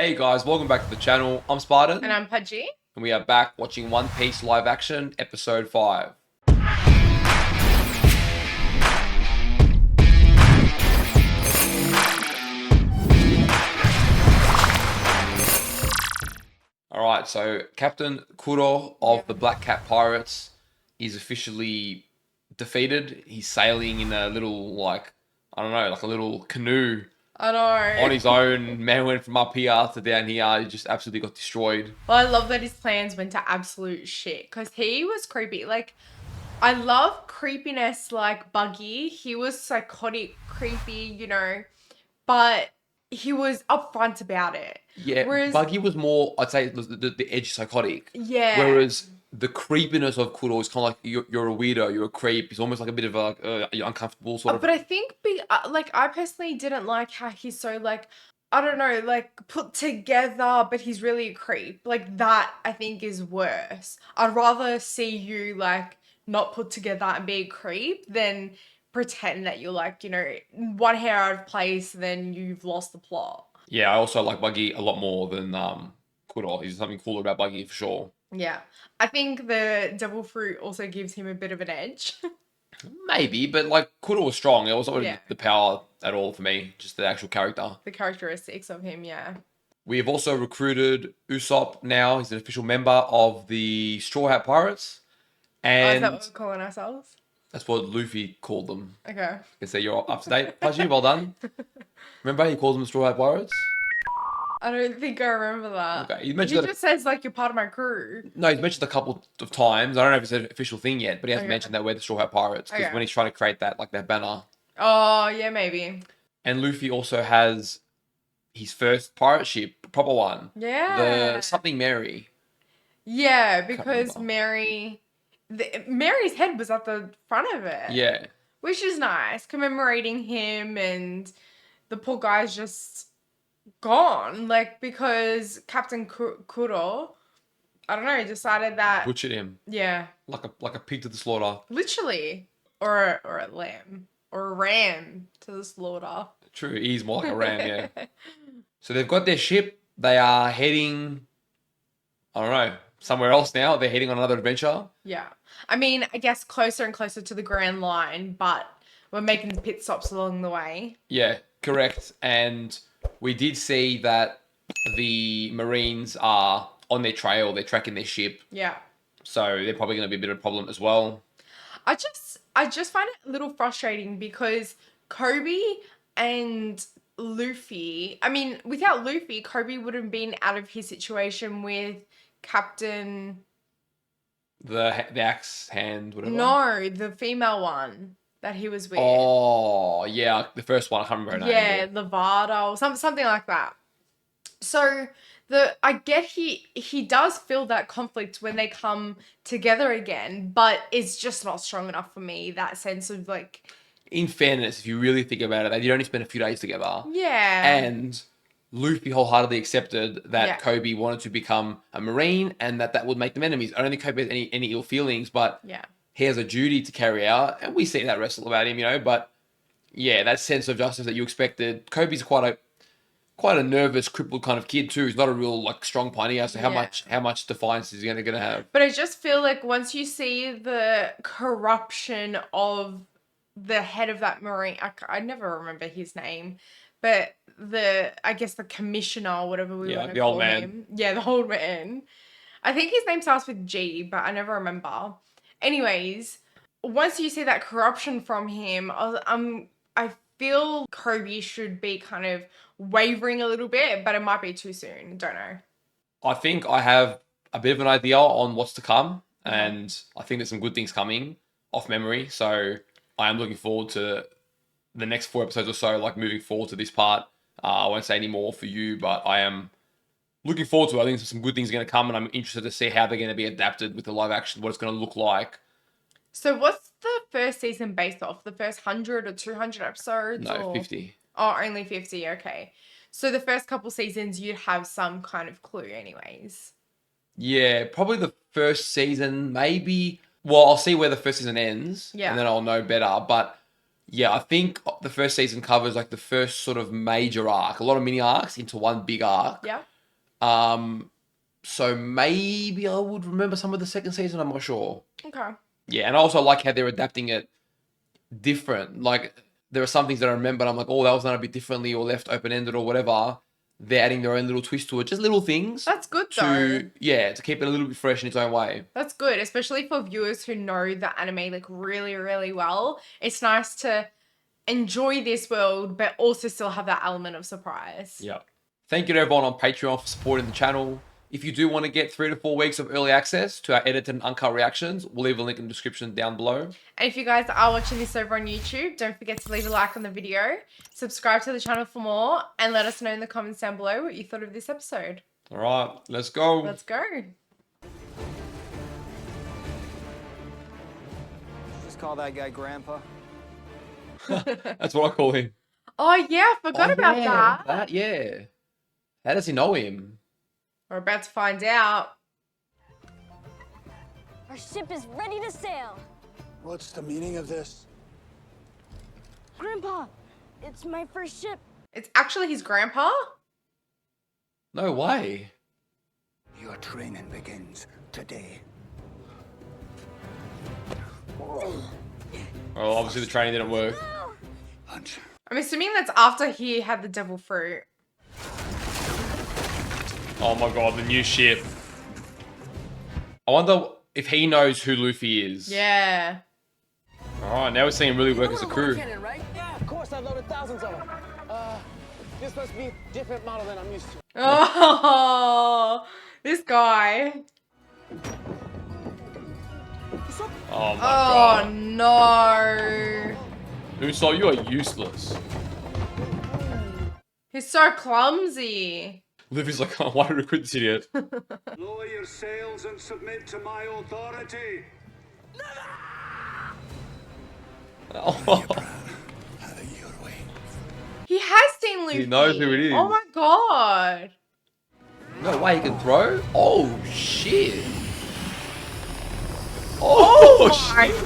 Hey guys, welcome back to the channel. I'm Spartan. And I'm Pudgey. And we are back watching One Piece live action, episode 5. Alright, so Captain Kuro of the Black Cat Pirates is officially defeated. He's sailing in a little, I don't know, like a little canoe I know. on his own. Man went from up here to down here. He just absolutely got destroyed. Well, I love that his plans went to absolute shit because he was creepy. Like, I love creepiness like Buggy. He was psychotic, creepy, but he was upfront about it. Yeah, Whereas, Buggy was more, I'd say, the edge psychotic. yeah. Whereas the creepiness of Kuro is kind of like you're a weirdo, you're a creep. He's almost like a bit of a you're uncomfortable sort of. But I think, I personally didn't like how he's so, I don't know, put together, but he's really a creep. Like, that, I think, is worse. I'd rather see you, not put together and be a creep than pretend that you're, one hair out of place, then you've lost the plot. Yeah, I also like Buggy a lot more than Kuro. He's something cooler about Buggy for sure. Yeah. I think the devil fruit also gives him a bit of an edge. Maybe, but like Kuro was strong. It wasn't really Yeah. the power at all for me, just the actual character. The characteristics of him, yeah. We have also recruited Usopp now. He's an official member of the Straw Hat Pirates. Is And that what we're calling ourselves? that's what Luffy called them. Okay. I can say you're up to date. Pudgy, well done. Remember he calls them the Straw Hat Pirates? I don't think I remember that. Okay, he He mentioned that. just says, you're part of my crew. No, he's mentioned a couple of times. I don't know if it's an official thing yet, but he has Okay. mentioned that we're the Straw Hat Pirates because Okay. when he's trying to create that, that banner. Oh, yeah, maybe. And Luffy also has his first pirate ship, proper one. Yeah. The something Mary. Yeah, because remember. Mary's head was at the front of it. Yeah. Which is nice, commemorating him, and the poor guy's just gone. Because Captain Kuro, I don't know, decided that, Butchered him yeah, like a pig to the slaughter. literally, or a lamb, or a ram to the slaughter. True, he's more like a ram, yeah. So they've got their ship. They are heading, I don't know, somewhere else now. They're heading on another adventure. Yeah. I mean, I guess closer and closer to the Grand Line, but we're making pit stops along the way. Yeah, correct. And we did see that the Marines are on their trail. They're tracking their ship. Yeah. So they're probably going to be a bit of a problem as well. I just find it a little frustrating because Kobe and Luffy, I mean, without Luffy, Kobe would have been out of his situation with Captain... The axe hand, whatever. No, the female one that he was with. Oh, yeah, the first one. I can't remember her Yeah, name. Levada or something like that. So I get he does feel that conflict when they come together again, but it's just not strong enough for me. That sense of In fairness, if you really think about it, they did only spend a few days together. yeah, And Luffy wholeheartedly accepted that Yeah. Kobe wanted to become a Marine and that would make them enemies. I don't think Kobe has any ill feelings, but yeah, he has a duty to carry out, and we see that wrestle about him, but yeah, that sense of justice that you expected. Kobe's quite a nervous, crippled kind of kid too. He's not a real strong pioneer, so how much defiance is he gonna have? But I just feel like once you see the corruption of the head of that Marine, I never remember his name, but I guess the commissioner or whatever we want to the call old man. him. Yeah, the old man. I think his name starts with G, but I never remember. Anyways, once you see that corruption from him, I feel Kobe should be kind of wavering a little bit, but it might be too soon. Don't know. I think I have a bit of an idea on what's to come, and I think there's some good things coming off memory. So I am looking forward to the next 4 episodes or so, moving forward to this part. I won't say any more for you, but I am looking forward to it. I think some good things are going to come, and I'm interested to see how they're going to be adapted with the live action, what it's going to look like. So what's the first season based off? The first 100 or 200 episodes? No, or... 50. Oh, only 50. Okay. So the first couple seasons, you'd have some kind of clue anyways. Yeah, probably the first season, maybe. Well, I'll see where the first season ends, Yeah. and then I'll know better. But Yeah, I think the first season covers like the first sort of major arc, a lot of mini arcs into one big arc. Yeah. So maybe I would remember some of the second season. I'm not sure. Okay. Yeah, and I also like how they're adapting it different. Like there are some things that I remember. And I'm like, oh, that was done a bit differently or left open ended or whatever. They're adding their own little twist to it, just little things. That's good though. To keep it a little bit fresh in its own way. That's good, especially for viewers who know the anime like really, really well. It's nice to enjoy this world, but also still have that element of surprise. Yeah. Thank you to everyone on Patreon for supporting the channel. If you do want to get 3 to 4 weeks of early access to our edited and uncut reactions, we'll leave a link in the description down below. And if you guys are watching this over on YouTube, don't forget to leave a like on the video, subscribe to the channel for more, and let us know in the comments down below what you thought of this episode. All right, let's go. Let's go. Just call that guy Grandpa. That's what I call him. Oh yeah, I forgot about yeah, that. Yeah. How does he know him? We're about to find out. Our ship is ready to sail. What's the meaning of this? Grandpa, it's my first ship. It's actually his grandpa? No way. Your training begins today. Well, obviously the training didn't work. Punch. I'm assuming that's after he had the devil fruit. Oh my god, the new ship. I wonder if he knows who Luffy is. Yeah. Alright, now we're seeing him really work as a crew. Cannon, right? Yeah, of course. I've loaded thousands of them. This must be a different model than I'm used to. Oh, this guy. Oh my Oh god. no. Usopp, you are useless. He's so clumsy. Luffy's like, oh, why did I recruit this idiot? Lower your sails and submit to my authority. Oh, He has seen Luffy. he knows who it is. Oh my god. No way he can throw? Oh, shit. Oh, shit.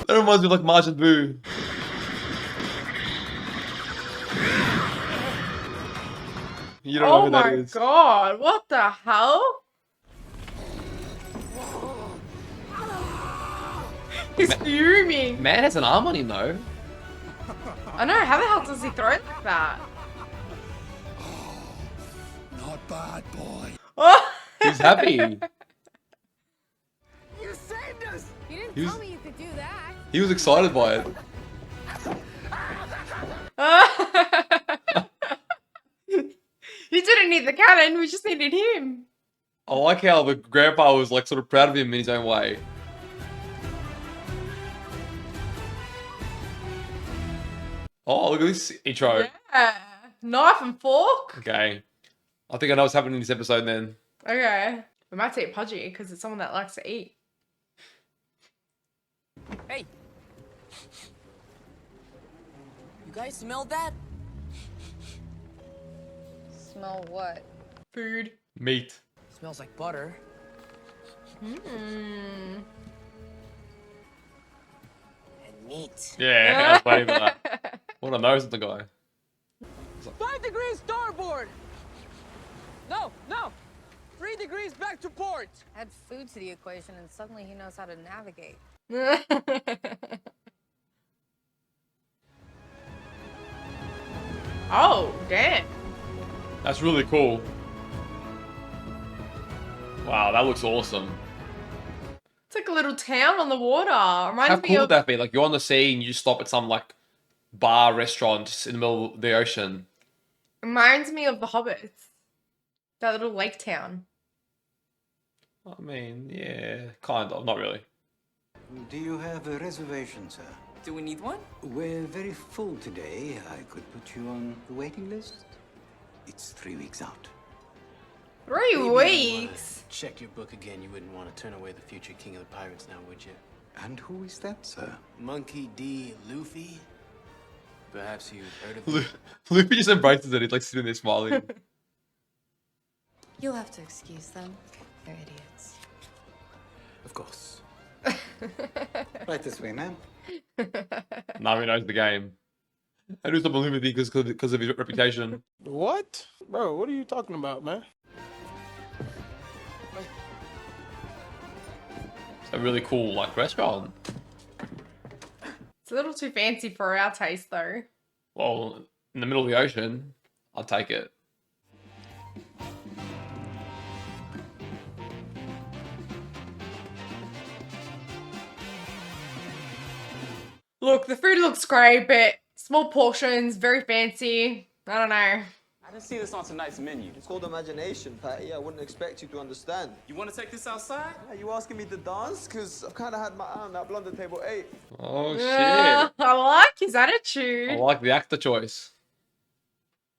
That reminds me of like Majin Buu. You don't know Oh who that my is. god. What the hell? He's fuming. Man has an arm on him though. I know. How the hell does he throw it like that? Not bad, boy. Oh. He's happy. You saved us! You didn't He was- tell me you could do that. He was excited by it. He didn't need the cannon. We just needed him. I like how the grandpa was like sort of proud of him in his own way. Oh, look at this intro. Yeah. Knife and fork. Okay. I think I know what's happening in this episode then. Okay. We might say Pudgey because it's someone that likes to eat. Hey! You guys smell that? Smell what? Food. Meat. Smells like butter. Hmm. And meat. Yeah, I was waiting for that. What a nose at the guy. 5 degrees starboard! No, no! 3 degrees back to port! Add food to the equation and suddenly he knows how to navigate. Oh, damn. That's really cool. Wow, that looks awesome. It's like a little town on the water. Reminds How me cool of would that be? Like you're on the sea and you just stop at some like bar, restaurant just in the middle of the ocean. reminds me of the Hobbits. That little lake town. I mean, yeah, kind of. Not really. Do you have a reservation, sir? Do we need one? We're very full today. I could put you on the waiting list. It's 3 weeks out. 3 weeks. Check your book again. You wouldn't want to turn away the future king of the pirates now, would you? And who is that, sir? Monkey D. Luffy? Perhaps you've heard of him. Luffy just embraces it. He's like sitting there smiling. You'll have to excuse them. They're idiots. Of course. Right this way, ma'am. Nami knows the game. I do something with because of his reputation. What? Bro, what are you talking about, man? It's a really cool like restaurant. It's a little too fancy for our taste, though. Well, in the middle of the ocean, I'll take it. Look, the food looks great, but small portions, very fancy. I don't know. I didn't see this on tonight's menu. It's called imagination, Patty. I wouldn't expect you to understand. You want to take this outside? Are you asking me to dance? Because I've kind of had my eye on that blonde at table 8. Oh shit! I like his attitude. I like the actor choice.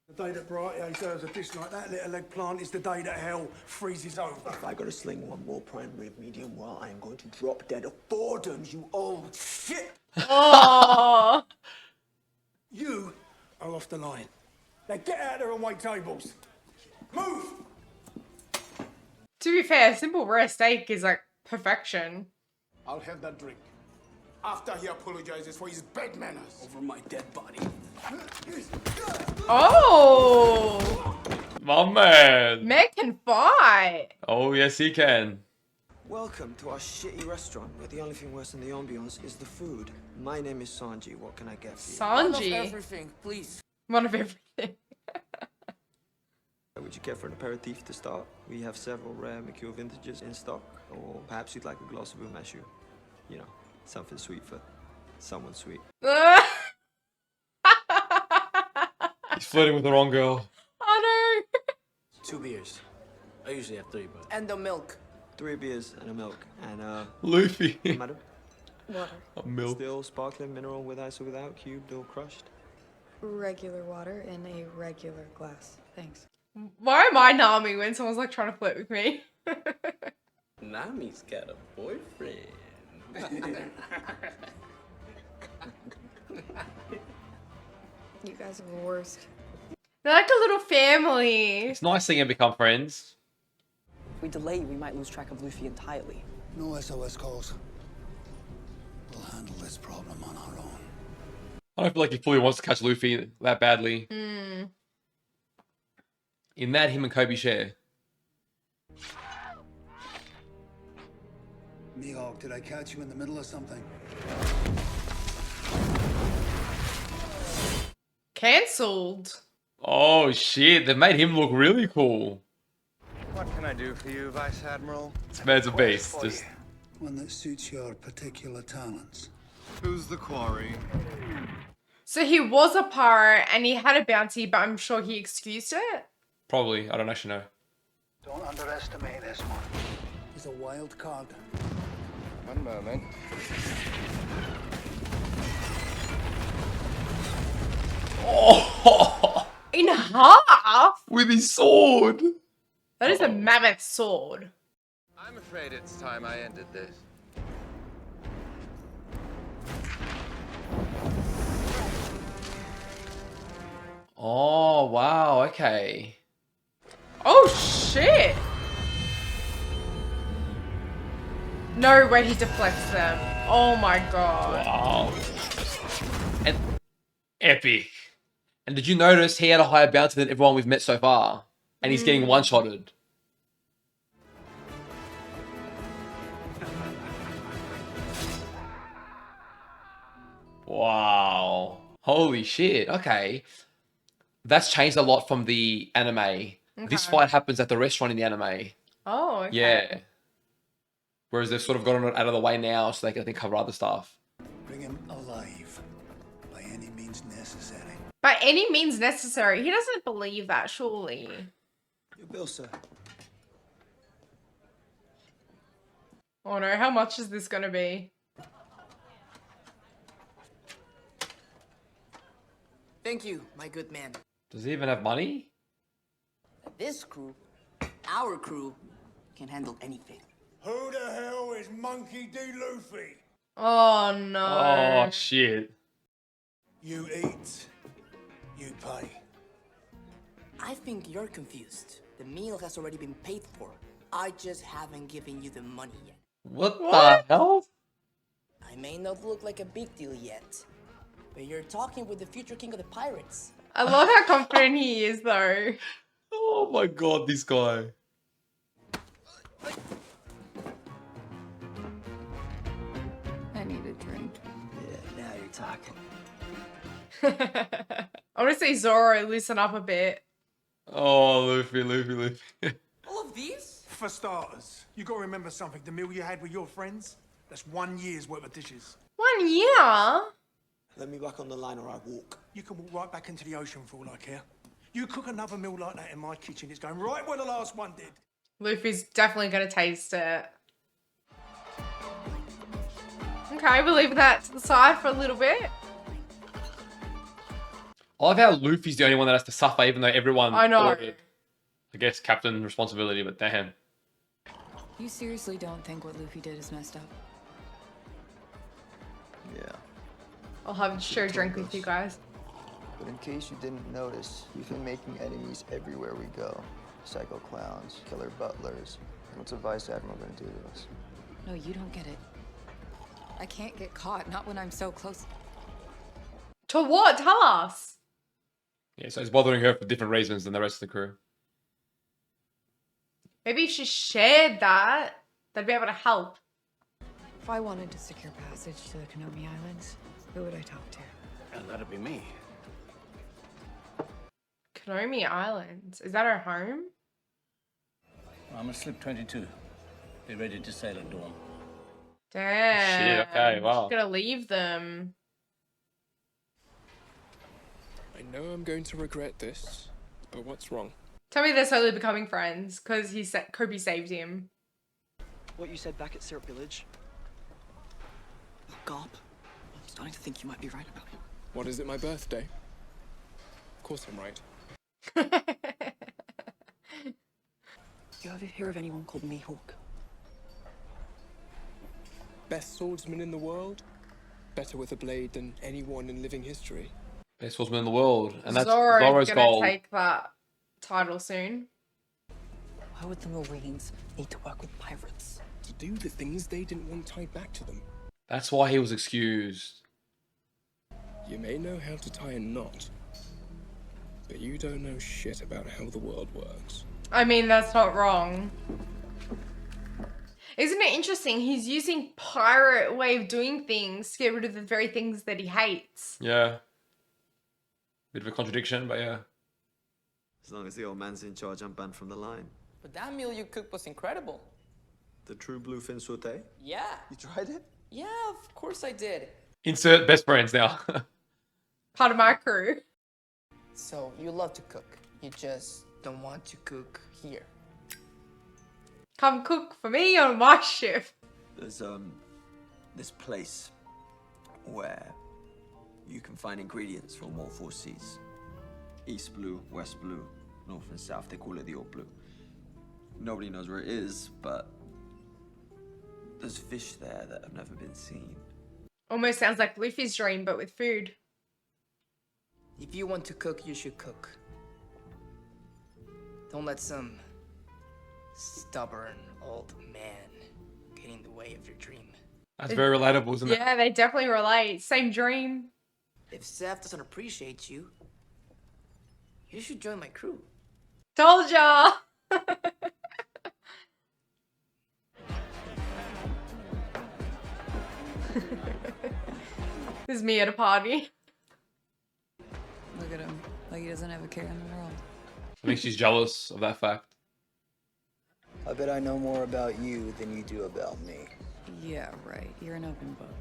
The day that Baratie serves a dish like that little eggplant is the day that hell freezes over. If I gotta sling one more prime rib medium well, I am going to drop dead of boredom, you old shit! Oh. You are off the line. Now get out there and wait tables. Move! To be fair, simple rare steak is like perfection. I'll have that drink. After he apologizes for his bad manners. Over my dead body. Oh! My man. Meg can fight. Oh yes, he can. Welcome to our shitty restaurant, where the only thing worse than the ambiance is the food. My name is Sanji. What can I get for you? Sanji. Everything, please. One of everything. What would you get for an aperitif to start? We have several rare Mercure vintages in stock. Or perhaps you'd like a glass of Umashu. You know, something sweet for someone sweet. He's flirting with the wrong girl. I know. 2 beers. I usually have 3, but... And the milk. 3 beers and a milk. And, Luffy. madam? Water. A milk. Still sparkling mineral with ice or without, cubed or crushed? Regular water in a regular glass. Thanks. Why am I Nami when someone's like trying to flirt with me? Nami's got a boyfriend. You guys are the worst. They're like a little family. It's nice seeing them become friends. If we delay, we might lose track of Luffy entirely. No SOS calls. We'll handle this problem on our own. I don't feel like he fully wants to catch Luffy that badly. Hmm. In that, him and Kobe share. Mihawk, did I catch you in the middle of something? Cancelled. Oh shit, they made him look really cool. What can I do for you, Vice Admiral? This man's a beast. Just One that suits your particular talents. Who's the quarry? So he was a pirate and he had a bounty, but I'm sure he excused it. probably. I don't actually know. Don't underestimate this one. He's a wild card. One moment. Oh, In half? with his sword. That is a mammoth sword. I'm afraid it's time I ended this. Oh, wow. Okay. Oh shit! No way he deflects them. Oh my god. Wow. And epic. And did you notice he had a higher bounty than everyone we've met so far? And he's getting one-shotted. Wow. Holy shit. Okay. That's changed a lot from the anime. This Okay. fight happens at the restaurant in the anime. Oh, okay. Yeah. Whereas they've sort of gotten it out of the way now so they can, I think, cover other stuff. Bring him alive. By any means necessary. By any means necessary. He doesn't believe that, surely. Your bill, sir. Oh no, how much is this gonna be? Thank you, my good man. Does he even have money? This crew, our crew, can handle anything. Who the hell is Monkey D. Luffy? Oh no. Oh, shit. You eat, you pay. I think you're confused. The meal has already been paid for. I just haven't given you the money yet. What the hell? It may not look like a big deal yet, but you're talking with the future king of the pirates. I love how confident he is, though. Oh my god, this guy. I need a drink. Yeah, now you're talking. I want to see Zoro loosen up a bit. Oh, Luffy. All of these? For starters, you gotta remember something. The meal you had with your friends, that's 1 year's worth of dishes. 1 year? Let me back on the line or I walk. You can walk right back into the ocean for all I care. You cook another meal like that in my kitchen, it's going right where the last one did. Luffy's definitely going to taste it. Okay, we'll leave that to the side for a little bit. I love how Luffy's the only one that has to suffer, even though everyone I know. ordered, I guess, captain responsibility, but damn. You seriously don't think what Luffy did is messed up? Yeah. I'll have a share drink with you guys. But in case you didn't notice, we've been making enemies everywhere we go. Psycho clowns, killer butlers. What's a vice admiral gonna do to us? No, you don't get it. I can't get caught, not when I'm so close. To what? Tell us. Yeah, so it's bothering her for different reasons than the rest of the crew. Maybe if she shared that, they'd be able to help. If I wanted to secure passage to the Konomi Islands, who would I talk to? And that'd be me. Konomi Islands. Is that her home? I'm a slip 22. Be ready to sail at dawn. Damn. Shit, okay, wow. She's gonna leave them. I know I'm going to regret this, but what's wrong? Tell me they're slowly becoming friends because Kobe saved him. What you said back at Syrup Village. Garp, I'm starting to think you might be right about him. What is it, my birthday? Of course I'm right. You ever hear of anyone called Mihawk? Best swordsman in the world? Better with a blade than anyone in living history. Best swordsman in the world. And that's Zoro's Zoro's gonna goal. take that title soon. Why would the Marines need to work with pirates? To do the things they didn't want tied back to them. That's why he was excused. You may know how to tie a knot, but you don't know shit about how the world works. I mean, that's not wrong. Isn't it interesting? He's using pirate way of doing things to get rid of the very things that he hates. Yeah. Bit of a contradiction, but yeah. As long as the old man's in charge, I'm banned from the line. But that meal you cooked was incredible. The true bluefin saute? Yeah. You tried it? Yeah, of course I did. Insert best friends now. Part of my crew. So, you love to cook. You just don't want to cook here. Come cook for me on my shift. There's this place where you can find ingredients from all four seas. East blue, west blue, north and south. They call it the old blue. Nobody knows where it is, but there's fish there that have never been seen. Almost sounds like Luffy's dream, but with food. If you want to cook, you should cook. Don't let some stubborn old man get in the way of your dream. That's very relatable, isn't it? Yeah, they definitely relate. Same dream. If Seth doesn't appreciate you, you should join my crew. Told ya! This is me at a party. Look at him, like he doesn't have a care in the world. I think she's jealous of that fact. I bet I know more about you than you do about me. Yeah, right. You're an open book.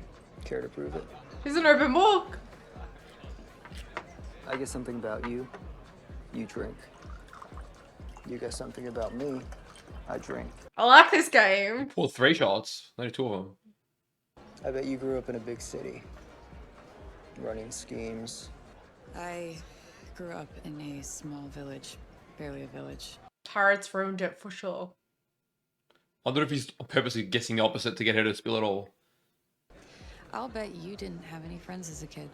Care to prove it? He's an open book. I get something about you, you drink. You got something about me, I drink. I like this game. Pulled 3 shots. Only 2 of them. I bet you grew up in a big city, running schemes. I grew up in a small village, barely a village. Pirates ruined it for sure. I wonder if he's purposely guessing the opposite to get her to spill it all. I'll bet you didn't have any friends as a kid.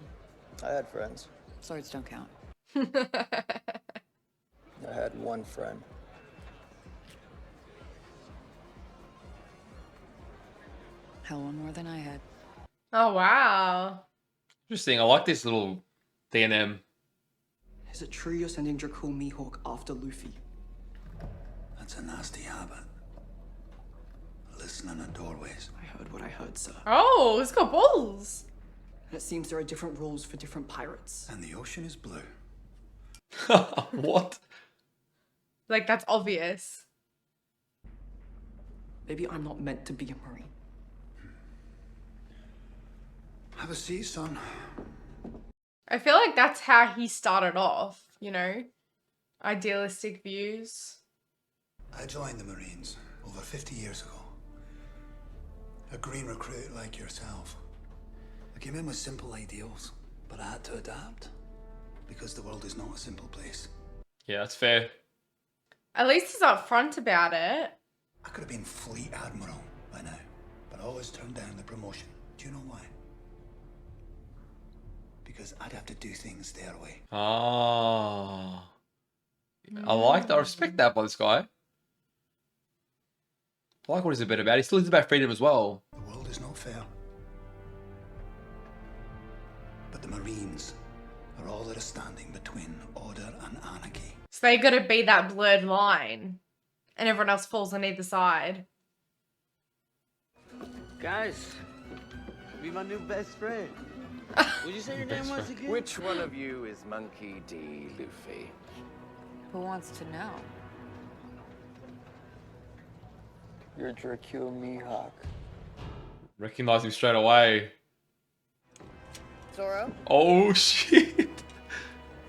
I had friends. Swords don't count. I had one friend. Hell, one more than I had. Oh, wow. Interesting. I like this little D&M. Is it true you're sending Draco Mihawk after Luffy? That's a nasty habit. Listening at doorways. I heard what I heard, sir. Oh, it's got balls. And it seems there are different rules for different pirates. And the ocean is blue. What? Like, that's obvious. Maybe I'm not meant to be a Marine. Have a seat, son. I feel like that's how he started off, you know? Idealistic views. I joined the Marines over 50 years ago. A green recruit like yourself. I came in with simple ideals, but I had to adapt because the world is not a simple place. Yeah, that's fair. At least he's upfront about it. I could have been Fleet Admiral by now, but I always turned down the promotion. Do you know why? Because I'd have to do things their way. Ah. I like that. I respect that by this guy. I like what he's a bit about. He still is about freedom as well. The world is not fair. But the Marines are all that are standing between order and anarchy. So they gotta be that blurred line. And everyone else falls on either side. Guys, be my new best friend. Would you say your name was again? Which one of you is Monkey D. Luffy? Who wants to know? You're Draco Mihawk. Recognize him straight away. Zoro? Oh, shit.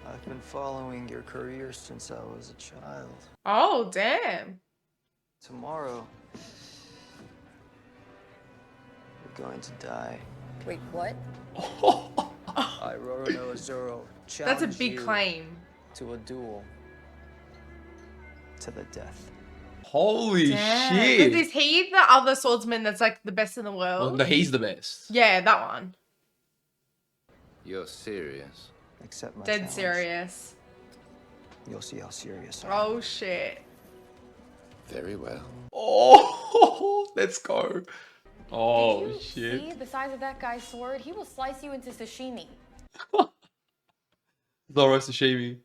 I've been following your career since I was a child. Oh, damn. Tomorrow, you're going to die. Wait, what? I, Roronoa Zoro, That's a challenge big you claim. to a duel. To the death. Holy Damn. shit. 'Cause is he the other swordsman that's like the best in the Well, world? no, he's the best. Yeah, that one. You're serious? Accept my Dead challenge. serious. You'll see how serious I am. Oh, shit. Very well. Oh, let's go. Oh, Did you shit. see the size of that guy's sword? He will slice you into sashimi. Zoro sashimi.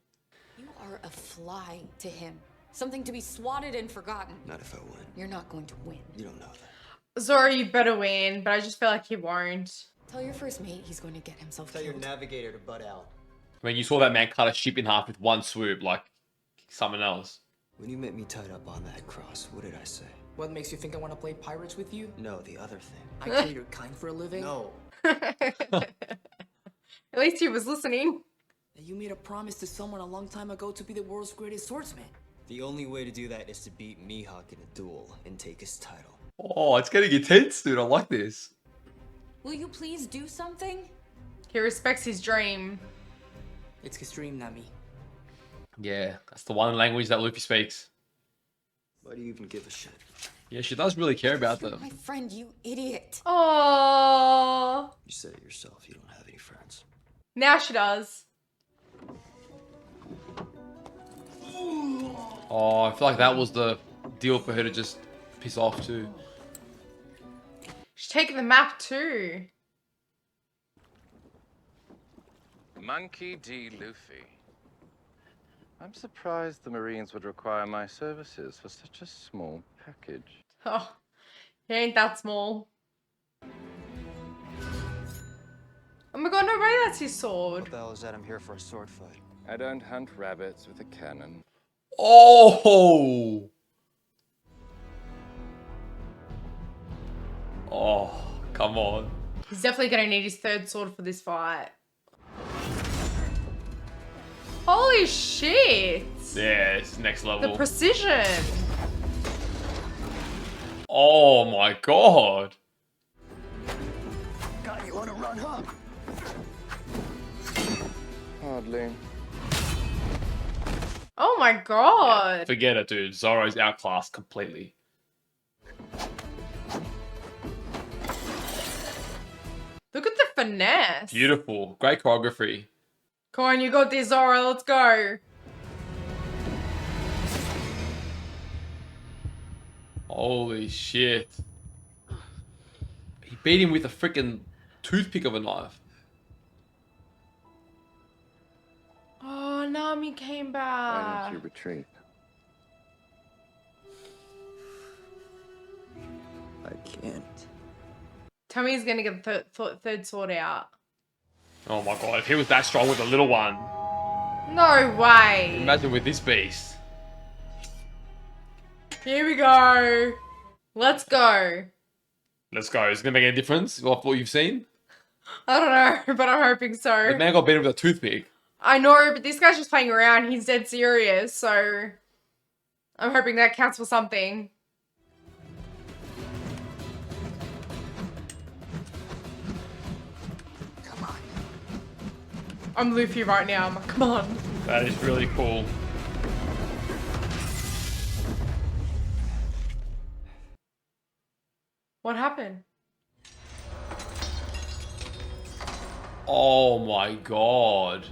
You are a fly to him. Something to be swatted and forgotten. Not if I win. You're not going to win. You don't know that. Zoro, you better win, but I just feel like he won't. Tell your first mate he's going to get himself Tell your killed. navigator to butt out. I mean, you saw that man cut a ship in half with one swoop, like someone else. When you met me tied up on that cross, what did I say? What makes you think I want to play pirates with you? No, the other thing. I kill your kind for a living? No. At least he was listening. And you made a promise to someone a long time ago to be the world's greatest swordsman. The only way to do that is to beat Mihawk in a duel and take his title. Oh, it's getting intense, dude. I like this. Will you please do something? He respects his dream. It's his dream, not me. Yeah, that's the one language that Luffy speaks. Why do you even give a shit? Yeah, she does really care about them. My friend, you idiot. Oh. You said it yourself, you don't have any friends. Now she does. Oh, I feel like that was the deal for her to just piss off too. She's taking the map too. Monkey D. Luffy. I'm surprised the Marines would require my services for such a small package. Oh, he ain't that small. Oh my god, no way that's his sword. What the hell is that? I'm here for a sword fight. I don't hunt rabbits with a cannon. Oh! Oh, come on. He's definitely gonna need his third sword for this fight. Holy shit! Yeah, it's next level. The precision! Oh my god. God, you wanna run, huh? Hardly. Oh my god! Forget it, dude. Zoro's outclassed completely. Look at the finesse! Beautiful. Great choreography. Come on, you got this, Zoro, let's go! Holy shit. He beat him with a freaking toothpick of a knife. Oh, Nami came Why back. don't you retreat? I can't. Tell me he's gonna get the third sword out. Oh my god, if he was that strong with a little one. No way. Imagine with this beast. Here we go. Let's go. Let's go. Is it going to make any difference off what you've seen? I don't know, but I'm hoping so. The man got beaten with a toothpick. I know, but this guy's just playing around. He's dead serious, so I'm hoping that counts for something. Come on. I'm Luffy right now. I'm like, come on. That is really cool. What happened? Oh my god.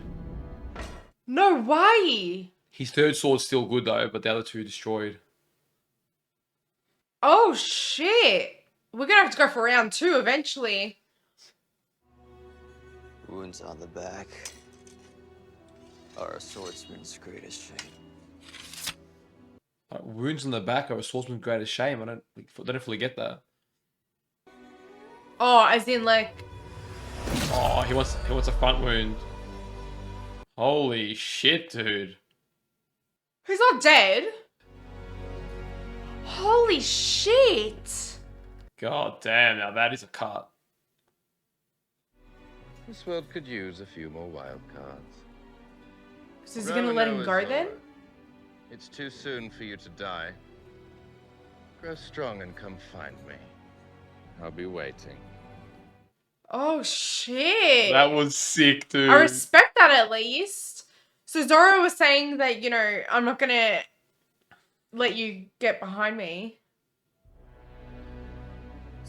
No way. His third sword's still good though, but the other two destroyed. Oh shit. We're gonna have to go for round 2 eventually. Wounds on the back are a swordsman's greatest shame. Wounds on the back are a swordsman's greatest shame. I don't fully get that. Oh, as in like... Oh, he wants a front wound. Holy shit, dude. Who's not dead? Holy shit. God damn, now that is a cut. This world could use a few more wild cards. So is he gonna let him Roanoke go is then? over. It's too soon for you to die. Grow strong and come find me. I'll be waiting. Oh shit. That was sick, dude. I respect that at least. So Zoro was saying that, you know, I'm not gonna let you get behind me.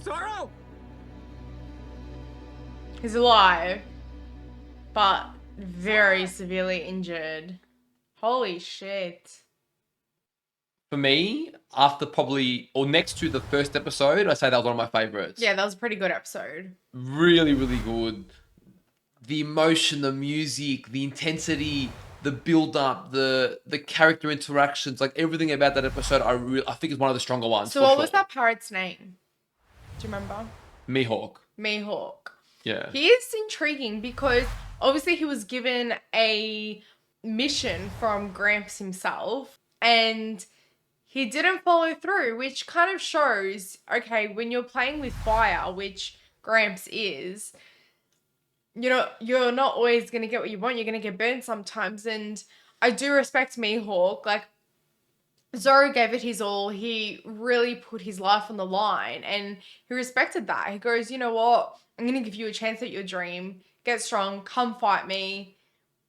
Zoro! He's alive, but very severely injured. Holy shit. For me, after probably, or next to the first episode, I say that was one of my favorites. Yeah, that was a pretty good episode. Really, really good. The emotion, the music, the intensity, the build-up, the character interactions, like everything about that episode, I think is one of the stronger ones. So what was that pirate's name? Do you remember? Mihawk. Mihawk. Yeah. He is intriguing because obviously he was given a mission from Gramps himself and he didn't follow through, which kind of shows, okay, when you're playing with fire, which Gramps is, you know, you're not always going to get what you want. You're going to get burned sometimes. And I do respect Mihawk. Like, Zoro gave it his all. He really put his life on the line and he respected that. He goes, you know what? I'm going to give you a chance at your dream. Get strong. Come fight me.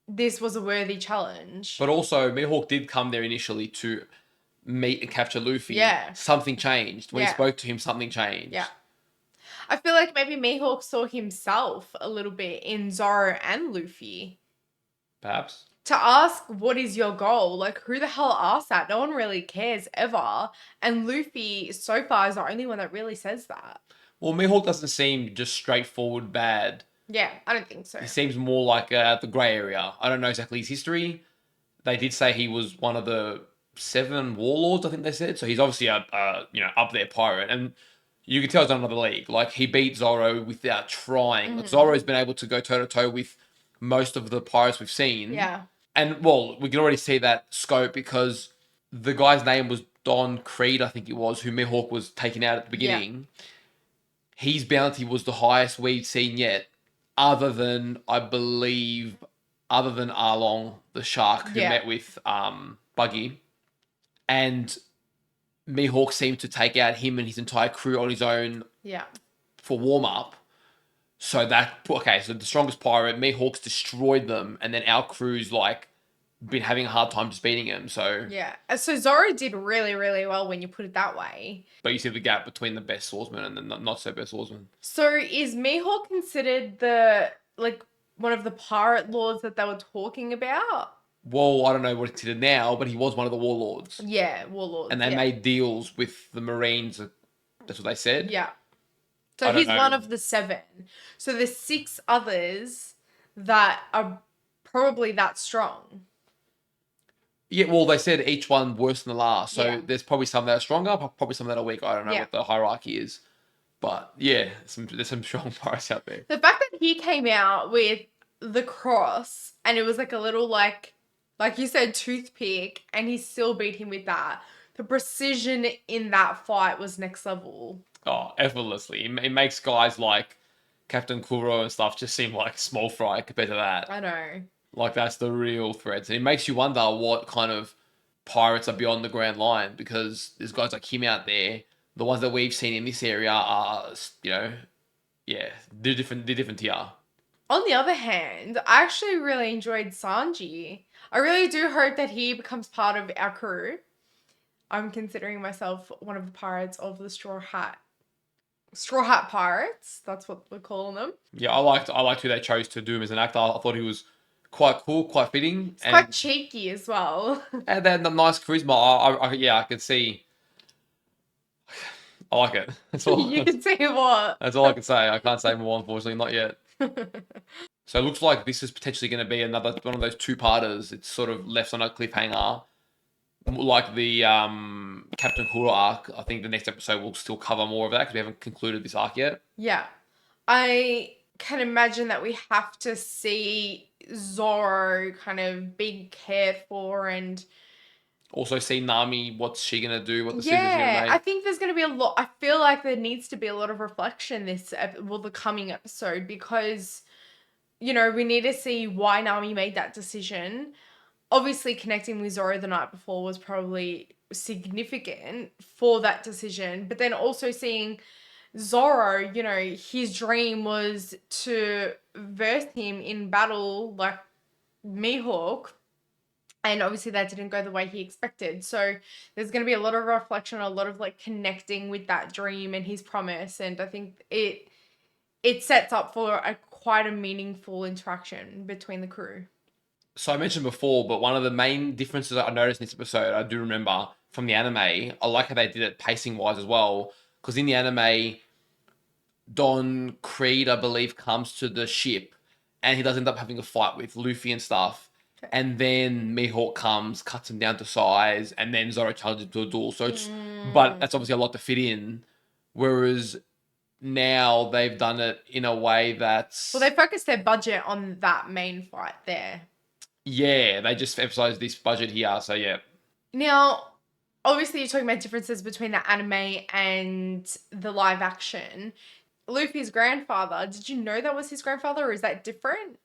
This was a worthy challenge. But also, Mihawk did come there initially to meet and capture Luffy. Yeah. Something changed. When he Yeah. spoke to him, something changed. Yeah. I feel like maybe Mihawk saw himself a little bit in Zoro and Luffy. Perhaps. To ask, what is your goal? Like, who the hell asks that? No one really cares ever. And Luffy, so far, is the only one that really says that. Well, Mihawk doesn't seem just straightforward bad. Yeah, I don't think so. He seems more like the grey area. I don't know exactly his history. They did say he was one of the 7 warlords, I think they said. So he's obviously a up there pirate. And you can tell he's on another league. Like, he beat Zoro without trying. Like, Zoro's been able to go toe-to-toe with most of the pirates we've seen. Yeah. And, well, we can already see that scope because the guy's name was Don Creed, I think it was, who Mihawk was taking out at the beginning. Yeah. His bounty was the highest we've seen yet, other than Arlong, the shark who met with Buggy. And Mihawk seemed to take out him and his entire crew on his own for warm-up. So so the strongest pirate, Mihawk's destroyed them, and then our crew's like been having a hard time just beating him. So yeah, so Zoro did really, really well when you put it that way. But you see the gap between the best swordsman and the not so best swordsman. So is Mihawk considered one of the pirate lords that they were talking about? Well, I don't know what it's considered now, but he was one of the warlords. Yeah, warlords. And they made deals with the Marines. That's what they said. Yeah. So he's one of the 7. So there's 6 others that are probably that strong. Yeah, well, they said each one worse than the last. So Yeah. there's probably some that are stronger, probably some that are weak. I don't know Yeah. what the hierarchy is. But yeah, there's some strong pirates out there. The fact that he came out with the cross and it was like a little like you said, toothpick, and he still beat him with that. The precision in that fight was next level. Oh, effortlessly. It makes guys like Captain Kuro and stuff just seem like small fry compared to that. I know. Like, that's the real threats. And it makes you wonder what kind of pirates are beyond the Grand Line, because there's guys like him out there. The ones that we've seen in this area are, you know, yeah, they're different tier. On the other hand, I actually really enjoyed Sanji. I really do hope that he becomes part of our crew. I'm considering myself one of the pirates of the Straw Hat Pirates. That's what we're calling them. Yeah, I liked who they chose to do him as an actor. I thought he was quite cool, quite fitting. It's quite cheeky as well. And they had a nice charisma. I could see. I like it. That's all. You can see what? That's all I can say. I can't say more, unfortunately, not yet. So it looks like this is potentially going to be another one of those 2-parters. It's sort of left on a cliffhanger, like the Captain Kuro arc. I think the next episode will still cover more of that because we haven't concluded this arc yet. Yeah. I can imagine that we have to see Zoro kind of be cared for and also see Nami, what's she going to do, what decisions she's going to make. I think there's going to be a lot. I feel like there needs to be a lot of reflection the coming episode, because, you know, we need to see why Nami made that decision. Obviously, connecting with Zoro the night before was probably significant for that decision, but then also seeing Zoro, you know, his dream was to verse him in battle like Mihawk, and obviously that didn't go the way he expected. So there's going to be a lot of reflection, a lot of like connecting with that dream and his promise, and I think it sets up for quite a meaningful interaction between the crew. So I mentioned before, but one of the main differences I noticed in this episode, I do remember from the anime, I like how they did it pacing-wise as well, because in the anime, Don Creed, I believe, comes to the ship, and he does end up having a fight with Luffy and stuff, and then Mihawk comes, cuts him down to size, and then Zoro challenges him to a duel. So it's, but that's obviously a lot to fit in, whereas now they've done it in a way that's... Well, they focused their budget on that main fight there. Yeah, they just emphasized this budget here, so yeah. Now, obviously you're talking about differences between the anime and the live action. Luffy's grandfather, did you know that was his grandfather, or is that different?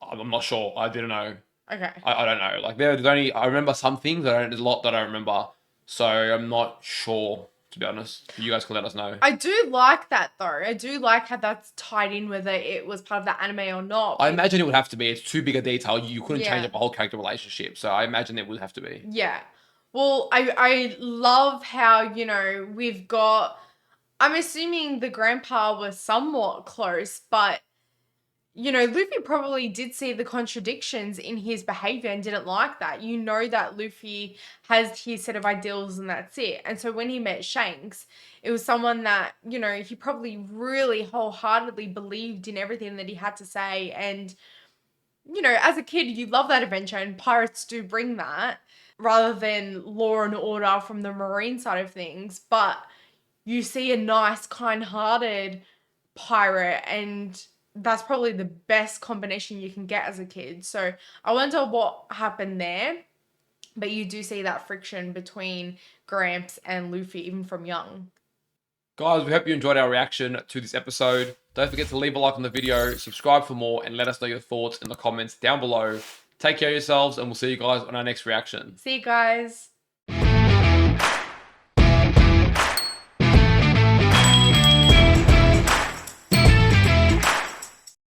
I'm not sure. I didn't know. Okay. I don't know. Like, there's only... I remember some things, there's a lot that I don't remember. So I'm not sure, to be honest. You guys can let us know. I do like that, though. I do like how that's tied in, whether it was part of the anime or not. I imagine it would have to be. It's too big a detail. You couldn't Yeah. change up a whole character relationship. So I imagine it would have to be. Yeah. Well, I love how, you know, we've got... I'm assuming the grandpa was somewhat close, but, you know, Luffy probably did see the contradictions in his behavior and didn't like that. You know that Luffy has his set of ideals and that's it. And so when he met Shanks, it was someone that, you know, he probably really wholeheartedly believed in everything that he had to say. And, you know, as a kid, you love that adventure, and pirates do bring that, rather than law and order from the marine side of things. But you see a nice, kind-hearted pirate, and that's probably the best combination you can get as a kid. So I wonder what happened there. But you do see that friction between Gramps and Luffy, even from young. Guys, we hope you enjoyed our reaction to this episode. Don't forget to leave a like on the video, subscribe for more, and let us know your thoughts in the comments down below. Take care of yourselves, and we'll see you guys on our next reaction. See you guys.